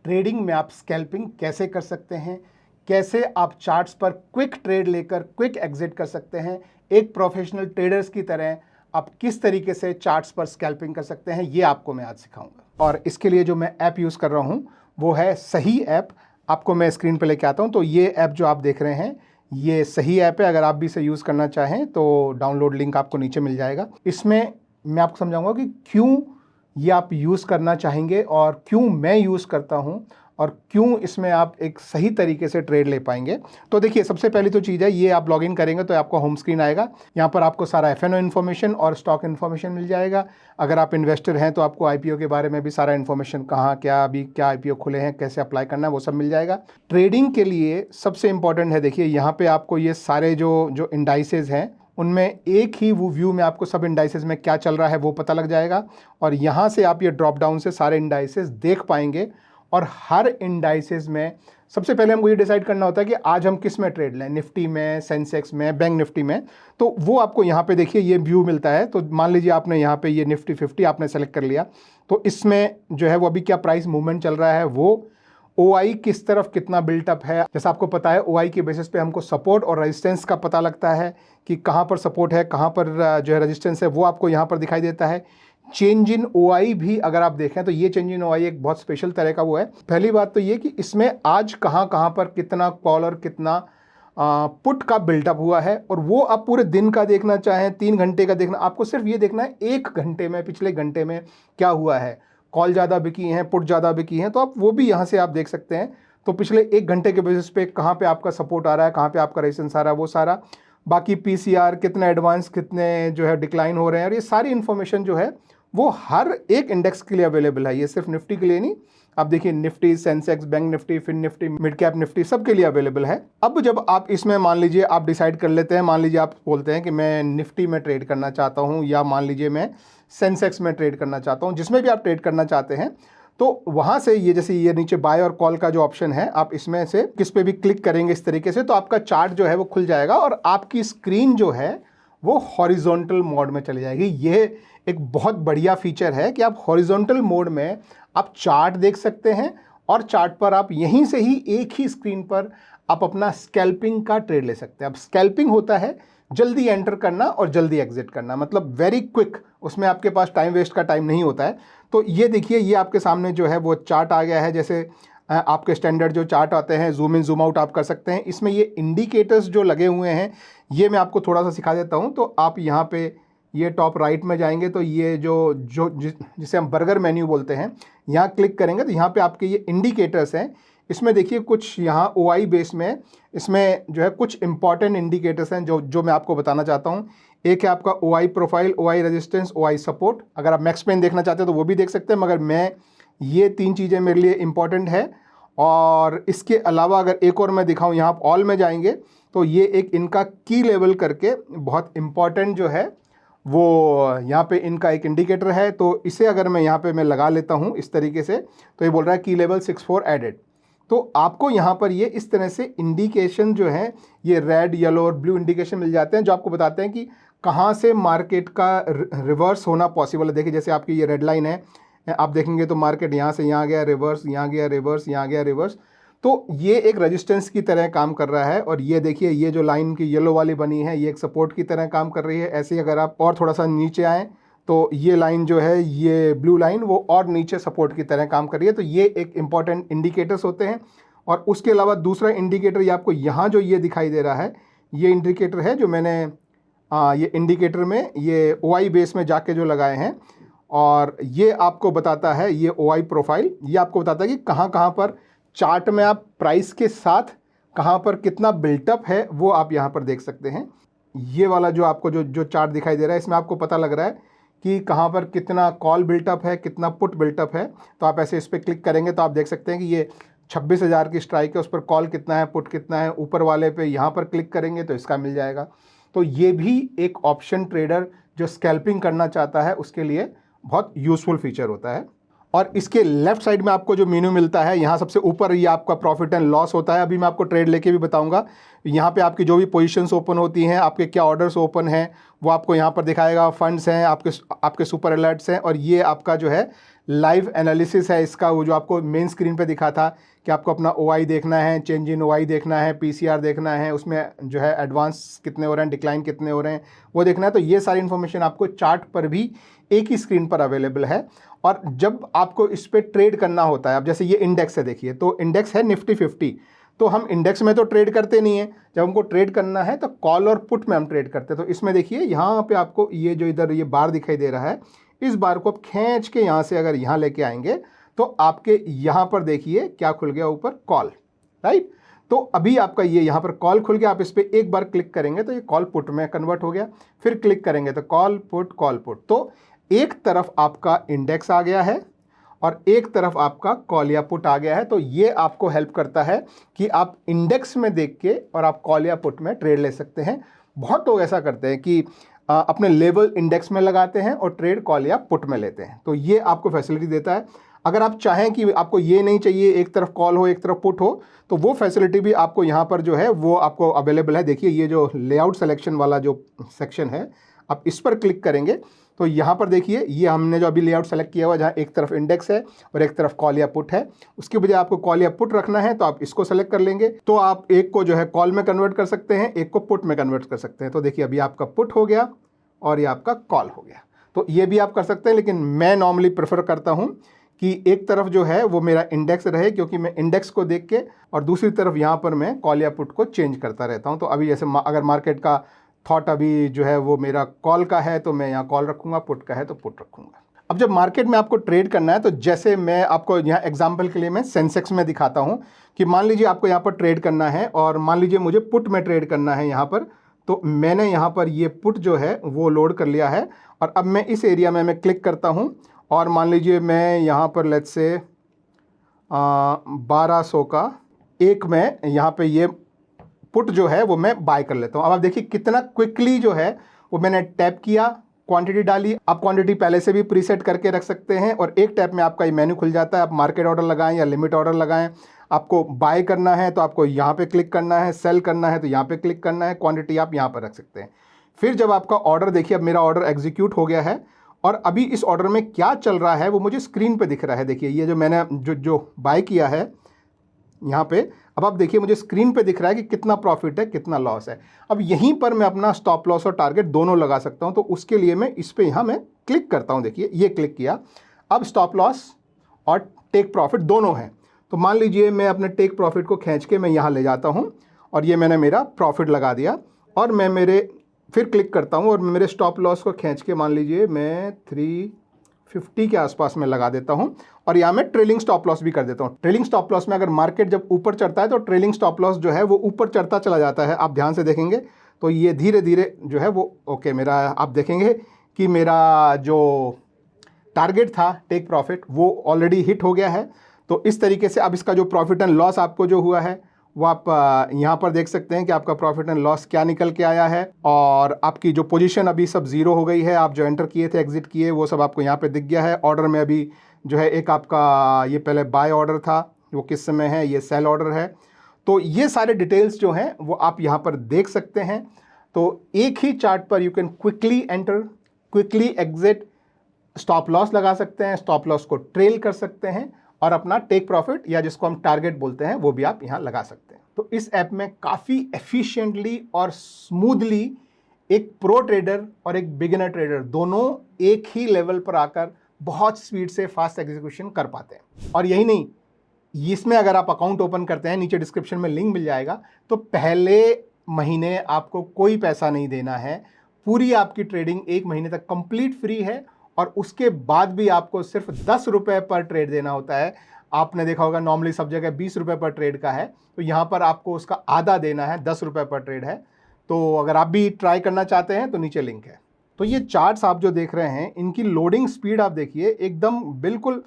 Trading में आप scalping कैसे कर सकते हैं, कैसे आप चार्ट्स पर क्विक ट्रेड लेकर क्विक एग्जिट कर सकते हैं, एक प्रोफेशनल ट्रेडर्स की तरह आप किस तरीके से चार्ट्स पर स्कैल्पिंग कर सकते हैं, ये आपको मैं आज सिखाऊंगा। और इसके लिए जो मैं ऐप यूज़ कर रहा हूँ वो है सही ऐप। आपको मैं स्क्रीन पर लेके आता हूँ। तो ये ऐप जो आप देख रहे हैं ये सही ऐप है। अगर आप भी इसे यूज़ करना चाहें तो डाउनलोड लिंक आपको नीचे मिल जाएगा। इसमें मैं आपको समझाऊंगा कि क्यों ये आप यूज़ करना चाहेंगे और क्यों मैं यूज़ करता हूँ और क्यों इसमें आप एक सही तरीके से ट्रेड ले पाएंगे। तो देखिए, सबसे पहली तो चीज़ है, ये आप लॉगिन करेंगे तो आपका होम स्क्रीन आएगा। यहाँ पर आपको सारा एफएनओ इन्फॉर्मेशन और स्टॉक इन्फॉर्मेशन मिल जाएगा। अगर आप इन्वेस्टर हैं तो आपको आईपीओ के बारे में भी सारा इन्फॉर्मेशन, कहाँ क्या अभी क्या आईपीओ खुले हैं, कैसे अप्लाई करना है, वो सब मिल जाएगा। ट्रेडिंग के लिए सबसे इंपॉर्टेंट है, देखिए यहाँ पे आपको ये सारे जो इंडाइसेस हैं उनमें एक ही वो व्यू में आपको सब इंडाइसेस में क्या चल रहा है वो पता लग जाएगा। और यहाँ से आप ये ड्रॉप डाउन से सारे इंडाइसेस देख पाएंगे। और हर इंडाइसेस में सबसे पहले हमको ये डिसाइड करना होता है कि आज हम किस में ट्रेड लें, निफ्टी में, सेंसेक्स में, बैंक निफ्टी में। तो वो आपको यहाँ पे देखिए ये व्यू मिलता है। तो मान लीजिए आपने यहाँ पे ये निफ्टी 50 आपने सेलेक्ट कर लिया, तो इसमें जो है वो अभी क्या प्राइस मूवमेंट चल रहा है, वो ओआई किस तरफ कितना बिल्टअप है। जैसा आपको पता है ओआई के बेसिस पे हमको सपोर्ट और रेजिस्टेंस का पता लगता है कि कहाँ पर सपोर्ट है, कहाँ पर जो है रेजिस्टेंस है, वो आपको यहाँ पर दिखाई देता है। चेंज इन ओआई भी अगर आप देखें तो ये चेंज इन ओआई एक बहुत स्पेशल तरह का वो है। पहली बात तो ये कि इसमें आज कहाँ कहाँ पर कितना कॉल और कितना पुट का बिल्टअप हुआ है। और वो आप पूरे दिन का देखना चाहें, 3 घंटे का देखना, आपको सिर्फ ये देखना है 1 घंटे में, पिछले घंटे में क्या हुआ है। कॉल ज़्यादा बिकी हैं, पुट ज़्यादा बिकी हैं, तो आप वो भी यहाँ से आप देख सकते हैं। तो पिछले 1 घंटे के बेसिस पे कहाँ पे आपका सपोर्ट आ रहा है, कहाँ पे आपका रेजिस्टेंस आ रहा है, वो सारा। बाकी पीसीआर कितने एडवांस, कितने जो है डिक्लाइन हो रहे हैं, और ये सारी इन्फॉर्मेशन जो है वो हर एक इंडेक्स के लिए अवेलेबल है। ये सिर्फ निफ्टी के लिए नहीं, आप देखिए Nifty, Sensex, bank Nifty, fin Nifty, mid cap Nifty, सबके लिए अवेलेबल है। अब जब आप इसमें मान लीजिए आप डिसाइड कर लेते हैं, मान लीजिए आप बोलते हैं कि मैं निफ्टी में ट्रेड करना चाहता हूं, या मान लीजिए मैं सेंसेक्स में ट्रेड करना चाहता हूं, जिसमें भी आप ट्रेड करना चाहते हैं, तो वहां से ये जैसे ये नीचे बाय और कॉल का जो ऑप्शन है, आप इसमें से किस पे भी क्लिक करेंगे इस तरीके से, तो आपका चार्ट जो है वो खुल जाएगा और आपकी स्क्रीन जो है वो हॉरिजॉन्टल मोड में चली जाएगी। ये एक बहुत बढ़िया फीचर है कि आप हॉरिजॉन्टल मोड में आप चार्ट देख सकते हैं और चार्ट पर आप यहीं से ही एक ही स्क्रीन पर आप अपना स्कैल्पिंग का ट्रेड ले सकते हैं। अब स्कैल्पिंग होता है जल्दी एंटर करना और जल्दी एग्जिट करना, मतलब वेरी क्विक, उसमें आपके पास टाइम वेस्ट का टाइम नहीं होता है। तो ये देखिए, ये आपके सामने जो है वो चार्ट आ गया है। जैसे आपके स्टैंडर्ड जो चार्ट आते हैं, जूम इन जूम आउट आप कर सकते हैं। इसमें ये इंडिकेटर्स जो लगे हुए हैं, ये मैं आपको थोड़ा सा सिखा देता हूँ। तो आप यहाँ पे ये टॉप राइट में जाएंगे तो ये जिसे हम बर्गर मेन्यू बोलते हैं, यहाँ क्लिक करेंगे तो यहाँ पे आपके ये इंडिकेटर्स हैं। इसमें देखिए कुछ यहाँ ओआई बेस में इसमें जो है कुछ इंपॉर्टेंट इंडिकेटर्स हैं जो मैं आपको बताना चाहता हूँ। एक है आपका OI profile, OI resistance, OI support. अगर आप मैक्स पेन देखना चाहते हैं तो वो भी देख सकते हैं, मगर मैं ये 3 चीज़ें मेरे लिए इंपॉर्टेंट है। और इसके अलावा अगर एक और मैं दिखाऊँ, यहाँ आप ऑल में जाएंगे तो ये एक इनका की लेवल करके बहुत इंपॉर्टेंट जो है वो यहाँ पे इनका एक इंडिकेटर है। तो इसे अगर मैं यहाँ पे मैं लगा लेता हूँ इस तरीके से, तो ये बोल रहा है की लेवल 64 एडेड। तो आपको यहाँ पर ये इस तरह से इंडिकेशन जो है, ये रेड, येलो और ब्लू इंडिकेशन मिल जाते हैं, जो आपको बताते हैं कि कहाँ से मार्केट का रिवर्स होना पॉसिबल है। देखिए जैसे आपकी ये रेड लाइन है, आप देखेंगे तो मार्केट यहाँ से यहाँ गया रिवर्स, यहाँ गया रिवर्स, यहाँ गया रिवर्स। तो ये एक रेजिस्टेंस की तरह काम कर रहा है। और ये देखिए ये जो लाइन की येलो वाली बनी है, ये एक सपोर्ट की तरह काम कर रही है। ऐसे ही अगर आप और थोड़ा सा नीचे आएँ तो ये लाइन जो है, ये ब्लू लाइन, वो और नीचे सपोर्ट की तरह काम कर रही है। तो ये एक इंपॉर्टेंट इंडिकेटर्स होते हैं। और उसके अलावा दूसरा इंडिकेटर ये आपको यहाँ जो ये दिखाई दे रहा है, ये इंडिकेटर है जो मैंने ये इंडिकेटर में ये ओआई बेस में जाके जो लगाए हैं। और ये आपको बताता है, ये ओआई प्रोफाइल, ये आपको बताता है कि कहाँ कहाँ पर चार्ट में आप प्राइस के साथ कहाँ पर कितना बिल्टअप है, वो आप यहाँ पर देख सकते हैं। ये वाला जो आपको जो चार्ट दिखाई दे रहा है, इसमें आपको पता लग रहा है कि कहाँ पर कितना कॉल बिल्टअप है, कितना पुट बिल्टअप है। तो आप ऐसे इस पर क्लिक करेंगे तो आप देख सकते हैं कि ये 26,000 की स्ट्राइक है, उस पर कॉल कितना है, पुट कितना है। ऊपर वाले पे यहाँ पर क्लिक करेंगे तो इसका मिल जाएगा। तो ये भी एक ऑप्शन ट्रेडर जो स्कैल्पिंग करना चाहता है उसके लिए बहुत यूज़फुल फीचर होता है। और इसके लेफ्ट साइड में आपको जो मेन्यू मिलता है, यहाँ सबसे ऊपर ये आपका प्रॉफिट एंड लॉस होता है। अभी मैं आपको ट्रेड लेके भी बताऊंगा। यहाँ पे आपकी जो भी पोजीशंस ओपन होती हैं, आपके क्या ऑर्डर्स ओपन हैं, वो आपको यहाँ पर दिखाएगा। फंड्स हैं, आपके सुपर अलर्ट्स हैं, और ये आपका जो है लाइव एनालिसिस है इसका, वो जो आपको मेन स्क्रीन पे दिखा था कि आपको अपना OI देखना है, चेंज इन OI देखना है, PCR देखना है, उसमें जो है एडवांस कितने हो रहे हैं, डिक्लाइन कितने हो रहे हैं, वो देखना है। तो ये सारी इन्फॉर्मेशन आपको चार्ट पर भी एक ही स्क्रीन पर अवेलेबल है। और जब आपको इस पर ट्रेड करना होता है, अब जैसे ये इंडेक्स है, देखिए, तो इंडेक्स है निफ्टी 50, तो हम इंडेक्स में तो ट्रेड करते नहीं है। जब हमको ट्रेड करना है तो कॉल और पुट में हम ट्रेड करते हैं। तो इसमें देखिए यहाँ पे आपको ये जो इधर ये बार दिखाई दे रहा है, इस बार को आप खींच के यहाँ से अगर यहाँ लेके आएंगे तो आपके यहाँ पर देखिए क्या खुल गया ऊपर, कॉल, राइट। तो अभी आपका ये यहाँ पर कॉल खुल गया। आप इस पर एक बार क्लिक करेंगे तो ये कॉल पुट में कन्वर्ट हो गया। फिर क्लिक करेंगे तो कॉल पुट। तो एक तरफ आपका इंडेक्स आ गया है और एक तरफ आपका कॉल या पुट आ गया है। तो ये आपको हेल्प करता है कि आप इंडेक्स में देख के और आप कॉल या पुट में ट्रेड ले सकते हैं। बहुत लोग ऐसा करते हैं कि अपने लेवल इंडेक्स में लगाते हैं और ट्रेड कॉल या पुट में लेते हैं। तो ये आपको फैसिलिटी देता है। अगर आप चाहें कि आपको ये नहीं चाहिए, एक तरफ कॉल हो एक तरफ पुट हो, तो वो फैसिलिटी भी आपको यहाँ पर जो है वो आपको अवेलेबल है। देखिए ये जो लेआउट सिलेक्शन वाला जो सेक्शन है, आप इस पर क्लिक करेंगे तो यहाँ पर देखिए ये हमने जो अभी लेआउट सेलेक्ट किया हुआ, जहाँ एक तरफ इंडेक्स है और एक तरफ कॉल या पुट है, उसकी बजाय आपको कॉल या पुट रखना है तो आप इसको सेलेक्ट कर लेंगे। तो आप एक को जो है कॉल में कन्वर्ट कर सकते हैं, एक को पुट में कन्वर्ट कर सकते हैं। तो देखिए अभी आपका पुट हो गया और ये आपका कॉल हो गया। तो ये भी आप कर सकते हैं, लेकिन मैं नॉर्मली प्रेफर करता हूँ कि एक तरफ जो है वो मेरा इंडेक्स रहे, क्योंकि मैं इंडेक्स को देख के और दूसरी तरफ यहाँ पर मैं कॉल या पुट को चेंज करता रहता हूँ। तो अभी जैसे अगर मार्केट का थॉट अभी जो है वो मेरा कॉल का है तो मैं यहाँ कॉल रखूँगा, पुट का है तो पुट रखूँगा। अब जब मार्केट में आपको ट्रेड करना है तो जैसे मैं आपको यहाँ एग्जांपल के लिए मैं सेंसेक्स में दिखाता हूँ कि मान लीजिए आपको यहाँ पर ट्रेड करना है और मान लीजिए मुझे पुट में ट्रेड करना है यहाँ पर। तो मैंने यहाँ पर ये पुट जो है वो लोड कर लिया है और अब मैं इस एरिया में मैं क्लिक करता हूँ और मान लीजिए मैं यहाँ पर लेट्स से 1200 का एक में यहाँ पे ये पुट जो है वो मैं बाय कर लेता हूँ। अब आप देखिए कितना क्विकली जो है वो मैंने टैप किया, क्वांटिटी डाली। आप क्वांटिटी पहले से भी प्रीसेट करके रख सकते हैं और एक टैप में आपका ये मेन्यू खुल जाता है। आप मार्केट ऑर्डर लगाएं या लिमिट ऑर्डर लगाएं। आपको बाय करना है तो आपको यहाँ पे क्लिक करना है, सेल करना है तो यहाँ पे क्लिक करना है, क्वांटिटी आप यहाँ पर रख सकते हैं। फिर जब आपका ऑर्डर, देखिए अब मेरा ऑर्डर एग्जीक्यूट हो गया है और अभी इस ऑर्डर में क्या चल रहा है वो मुझे स्क्रीन पे दिख रहा है। देखिए ये जो मैंने जो बाय किया है यहाँ पे, अब आप देखिए मुझे स्क्रीन पे दिख रहा है कि कितना प्रॉफिट है कितना लॉस है। अब यहीं पर मैं अपना स्टॉप लॉस और टारगेट दोनों लगा सकता हूँ। तो उसके लिए मैं इस पे यहाँ मैं क्लिक करता हूँ। देखिए ये क्लिक किया, अब स्टॉप लॉस और टेक प्रॉफिट दोनों हैं। तो मान लीजिए मैं अपने टेक प्रॉफिट को खींच के मैं यहाँ ले जाता हूँ और ये मैंने मेरा प्रॉफिट लगा दिया और मैं फिर क्लिक करता हूँ और मेरे स्टॉप लॉस को खींच के मान लीजिए मैं 350 के आसपास में लगा देता हूँ और यहाँ मैं ट्रेलिंग स्टॉप लॉस भी कर देता हूँ। ट्रेलिंग स्टॉप लॉस में अगर मार्केट जब ऊपर चढ़ता है तो ट्रेलिंग स्टॉप लॉस जो है वो ऊपर चढ़ता चला जाता है। आप ध्यान से देखेंगे तो ये धीरे धीरे जो है वो ओके मेरा, आप देखेंगे कि मेरा जो टारगेट था टेक प्रॉफिट वो ऑलरेडी हिट हो गया है। तो इस तरीके से अब इसका जो प्रॉफिट एंड लॉस आपको जो हुआ है वो आप यहाँ पर देख सकते हैं कि आपका प्रॉफिट एंड लॉस क्या निकल के आया है और आपकी जो पोजीशन अभी सब जीरो हो गई है। आप जो एंटर किए थे, एग्जिट किए, वो सब आपको यहाँ पे दिख गया है। ऑर्डर में अभी जो है एक आपका ये पहले बाय ऑर्डर था, वो किस समय है, ये सेल ऑर्डर है। तो ये सारे डिटेल्स जो हैं वो आप यहाँ पर देख सकते हैं। तो एक ही चार्ट पर you can quickly enter, quickly exit, stop loss लगा सकते हैं, स्टॉप लॉस को ट्रेल कर सकते हैं और अपना टेक प्रॉफिट या जिसको हम टारगेट बोलते हैं वो भी आप यहाँ लगा सकते हैं। तो इस ऐप में काफ़ी एफिशिएंटली और स्मूथली एक प्रो ट्रेडर और एक बिगिनर ट्रेडर दोनों एक ही लेवल पर आकर बहुत स्पीड से फास्ट एग्जीक्यूशन कर पाते हैं। और यही नहीं, इसमें अगर आप अकाउंट ओपन करते हैं, नीचे डिस्क्रिप्शन में लिंक मिल जाएगा, तो पहले महीने आपको कोई पैसा नहीं देना है। पूरी आपकी ट्रेडिंग 1 महीने तक कंप्लीट फ्री है और उसके बाद भी आपको सिर्फ 10 रुपये पर ट्रेड देना होता है। आपने देखा होगा नॉर्मली सब जगह 20 रुपये पर ट्रेड का है, तो यहाँ पर आपको उसका आधा देना है, 10 रुपये पर ट्रेड है। तो अगर आप भी ट्राई करना चाहते हैं तो नीचे लिंक है। तो ये चार्ट्स आप जो देख रहे हैं, इनकी लोडिंग स्पीड आप देखिए एकदम बिल्कुल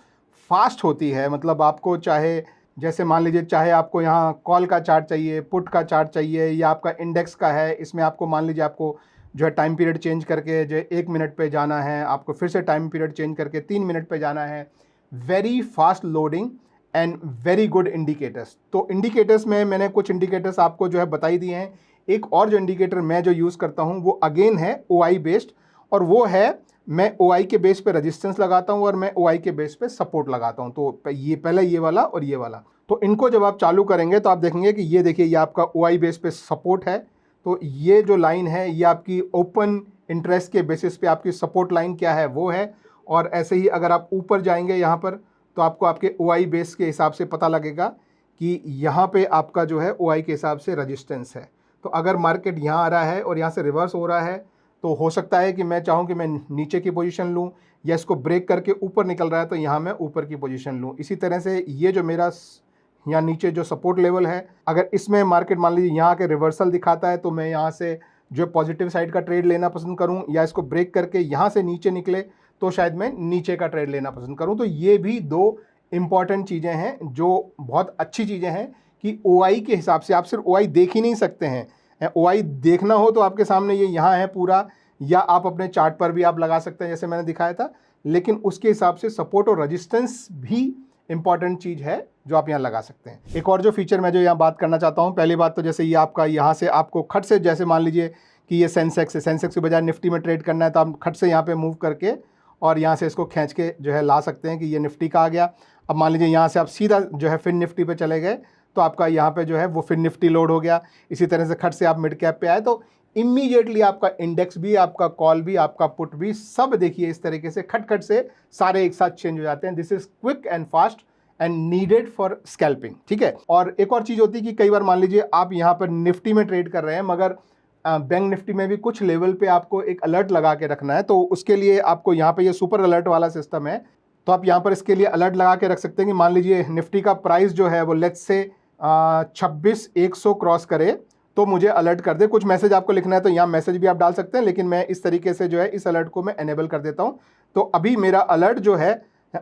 फास्ट होती है। मतलब आपको चाहे, जैसे मान लीजिए चाहे आपको यहाँ कॉल का चार्ट चाहिए, पुट का चार्ट चाहिए, या आपका इंडेक्स का है, इसमें आपको मान लीजिए आपको जो है टाइम पीरियड चेंज करके जो 1 मिनट पे जाना है, आपको फिर से टाइम पीरियड चेंज करके 3 मिनट पे जाना है, very fast loading and very good indicators. तो इंडिकेटर्स में मैंने कुछ इंडिकेटर्स आपको जो है बताई दिए हैं। एक और जो इंडिकेटर मैं जो यूज़ करता हूँ वो अगेन है OI बेस्ड, और वो है मैं OI के बेस पे रेजिस्टेंस लगाता हूँ और मैं OI के बेस पे सपोर्ट लगाता हूँ। तो ये पहले ये वाला और ये वाला, तो इनको जब आप चालू करेंगे तो आप देखेंगे कि ये देखिए ये आपका OI बेस पे सपोर्ट है। तो ये जो लाइन है ये आपकी ओपन इंटरेस्ट के बेसिस पे आपकी सपोर्ट लाइन क्या है वो है। और ऐसे ही अगर आप ऊपर जाएंगे यहाँ पर तो आपको आपके OI बेस के हिसाब से पता लगेगा कि यहाँ पे आपका जो है OI के हिसाब से रेजिस्टेंस है। तो अगर मार्केट यहाँ आ रहा है और यहाँ से रिवर्स हो रहा है तो हो सकता है कि मैं चाहूँ कि मैं नीचे की पोजीशन लूँ, या इसको ब्रेक करके ऊपर निकल रहा है तो यहाँ मैं ऊपर की पोजीशन लूँ। इसी तरह से ये जो मेरा यहाँ नीचे जो सपोर्ट लेवल है, अगर इसमें मार्केट मान लीजिए यहाँ के रिवर्सल दिखाता है तो मैं यहाँ से जो पॉजिटिव साइड का ट्रेड लेना पसंद करूँ, या इसको ब्रेक करके यहाँ से नीचे निकले तो शायद मैं नीचे का ट्रेड लेना पसंद करूँ। तो ये भी दो इम्पॉर्टेंट चीज़ें हैं जो बहुत अच्छी चीज़ें हैं कि OI के हिसाब से आप सिर्फ OI देख ही नहीं सकते हैं। OI देखना हो तो आपके सामने ये यहाँ है पूरा, या आप अपने चार्ट पर भी आप लगा सकते हैं जैसे मैंने दिखाया था, लेकिन उसके हिसाब से सपोर्ट और रेजिस्टेंस भी इंपॉर्टेंट चीज़ है जो आप यहाँ लगा सकते हैं। एक और जो फीचर मैं जो यहाँ बात करना चाहता हूँ, पहली बात तो जैसे ये आपका यहाँ से आपको खट से, जैसे मान लीजिए कि ये सेंसेक्स है, सेंसेक्स के बजाय निफ्टी में ट्रेड करना है तो आप खट से यहाँ पे मूव करके और यहाँ से इसको खींच के जो है ला सकते हैं कि ये निफ्टी का आ गया। अब मान लीजिए यहाँ से आप सीधा जो है फिन निफ्टी पे चले गए तो आपका यहाँ पे जो है वो फिन निफ्टी लोड हो गया। इसी तरह से खट से आप मिड कैप पे आए तो इमीडिएटली आपका इंडेक्स भी, आपका कॉल भी, आपका पुट भी, सब देखिए इस तरीके से खट से सारे एक साथ चेंज हो जाते हैं। This is quick and fast and needed for scalping, ठीक है। और एक और चीज़ होती है कि कई बार मान लीजिए आप यहाँ पर निफ्टी में ट्रेड कर रहे हैं, मगर बैंक निफ्टी में भी कुछ लेवल पे आपको एक अलर्ट लगा के रखना है, तो उसके लिए आपको यहाँ पे ये सुपर अलर्ट वाला सिस्टम है। तो आप यहाँ पर इसके लिए अलर्ट लगा के रख सकते हैं कि मान लीजिए निफ्टी का प्राइस जो है वो लेट्स से 26,100 क्रॉस करे तो मुझे अलर्ट कर दे। कुछ मैसेज आपको लिखना है तो यहाँ मैसेज भी आप डाल सकते हैं, लेकिन मैं इस तरीके से जो है इस अलर्ट को मैं एनेबल कर देता हूँ। तो अभी मेरा अलर्ट जो है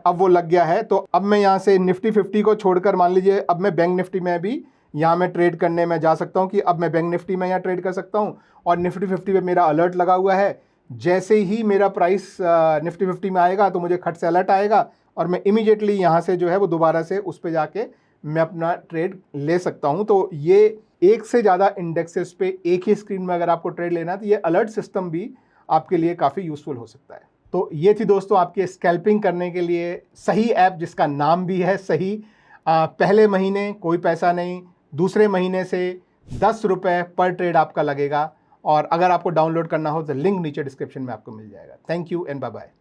अब वो लग गया है। तो अब मैं यहाँ से निफ्टी 50 को छोड़कर मान लीजिए अब मैं बैंक निफ्टी में भी यहाँ मैं ट्रेड करने में जा सकता हूँ कि अब मैं बैंक निफ्टी में यहाँ ट्रेड कर सकता हूँ और निफ्टी 50 पे मेरा अलर्ट लगा हुआ है। जैसे ही मेरा प्राइस निफ्टी 50 में आएगा तो मुझे खट से अलर्ट आएगा और मैं इमीडिएटली यहाँ से जो है वो दोबारा से उस पर जाके मैं अपना ट्रेड ले सकता हूँ। तो ये एक से ज़्यादा इंडेक्सेस पे एक ही स्क्रीन में अगर आपको ट्रेड लेना है तो ये अलर्ट सिस्टम भी आपके लिए काफ़ी यूज़फुल हो सकता है। तो ये थी दोस्तों आपके स्कैल्पिंग करने के लिए सही ऐप जिसका नाम भी है सही। पहले महीने कोई पैसा नहीं, दूसरे महीने से 10 रुपये पर ट्रेड आपका लगेगा। और अगर आपको डाउनलोड करना हो तो लिंक नीचे डिस्क्रिप्शन में आपको मिल जाएगा। Thank you and bye bye.